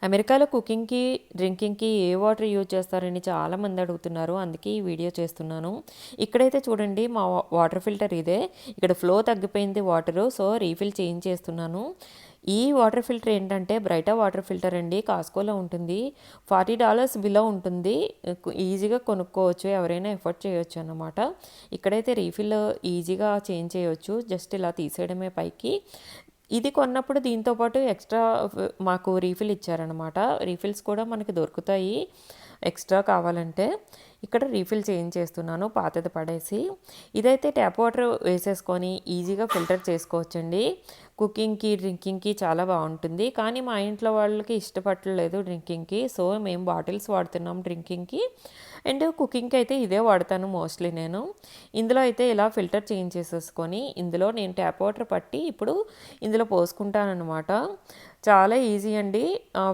అమెరికాలో కుకింగ్‌కి, డ్రింకింగ్‌కి ఏ water use చేస్తారని చాలామంది అడుగుతున్నారు. అందుకే ఈ వీడియో చేస్తున్నాను. ఇక్కడైతే చూడండి మా వాటర్ ఫిల్టర్ ఇదే. ఇక్కడ ఫ్లో తగ్గిపోయింది వాటరు. సో, రీఫిల్ చేంజ్ చేస్తున్నాను. ఈ వాటర్ ఫిల్టర్ ఏంటంటే బ్రైటా వాటర్ ఫిల్టర్ అండి. కాస్కోలో ఉంటుంది. $40 బిలో ఉంటుంది. ఈజీగా కొనుక్కోవచ్చు. ఎవరైనా ఎఫర్ట్ చేయొచ్చు అన్నమాట. ఇక్కడైతే రీఫిల్ ఈజీగా చేంజ్ చేయొచ్చు. జస్ట్ ఇలా తీసేయడమే పైకి. ఇది కొన్నప్పుడు దీంతో పాటు ఎక్స్ట్రా మాకు రీఫిల్ ఇచ్చారనమాట. రీఫిల్స్ కూడా మనకి దొరుకుతాయి ఎక్స్ట్రా కావాలంటే. ఇక్కడ రీఫిల్ చేంజ్ చేస్తున్నాను పాతది పడేసి. ఇదైతే ట్యాప్ వాటర్ వేసేసుకొని ఈజీగా ఫిల్టర్ చేసుకోవచ్చండి. కుకింగ్కి, డ్రింకింగ్కి చాలా బాగుంటుంది. కానీ మా ఇంట్లో వాళ్ళకి ఇష్టపడలేదు డ్రింకింగ్కి. సో, మేము బాటిల్స్ వాడుతున్నాం డ్రింకింగ్కి. అండ్ కుకింగ్కి అయితే ఇదే వాడతాను మోస్ట్లీ నేను. ఇందులో అయితే ఇలా ఫిల్టర్ చేంజ్ చేసేసుకొని ఇందులో నేను ట్యాప్ వాటర్ పట్టి ఇప్పుడు ఇందులో పోసుకుంటానన్నమాట. చాలా ఈజీ అండి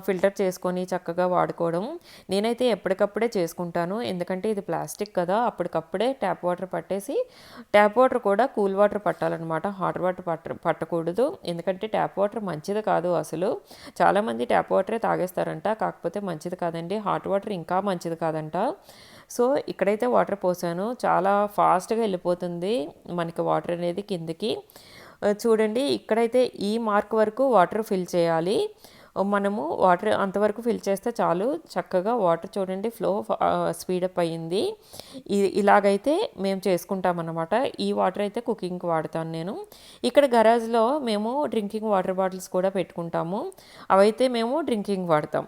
ఫిల్టర్ చేసుకొని చక్కగా వాడుకోవడం. నేనైతే ఎప్పటికప్పుడే చేసుకుంటాను. ఎందుకంటే ఇది ప్లాస్టిక్ కదా, అప్పటికప్పుడే ట్యాప్ వాటర్ పట్టేసి, ట్యాప్ వాటర్ కూడా కూల్ వాటర్ పట్టాలన్నమాట. హాట్ వాటర్ పట్టకూడదు. ఎందుకంటే ట్యాప్ వాటర్ మంచిది కాదు అసలు. చాలామంది ట్యాప్ వాటరే తాగేస్తారంట, కాకపోతే మంచిది కాదండి. హాట్ వాటర్ ఇంకా మంచిది కాదంట. సో, ఇక్కడైతే వాటర్ పోసాను. చాలా ఫాస్ట్గా వెళ్ళిపోతుంది మనకి వాటర్ అనేది కిందకి. చూడండి ఇక్కడైతే ఈ మార్క్ వరకు వాటర్ ఫిల్ చేయాలి. మనము వాటర్ అంతవరకు ఫిల్ చేస్తే చాలు. చక్కగా వాటర్ చూడండి ఫ్లో స్పీడప్ అయ్యింది. ఇలాగైతే మేము చేసుకుంటామన్నమాట. ఈ వాటర్ అయితే కుకింగ్కి వాడతాను నేను. ఇక్కడ గరాజ్లో మేము డ్రింకింగ్ వాటర్ బాటిల్స్ కూడా పెట్టుకుంటాము. అవైతే మేము డ్రింకింగ్ వాడతాం.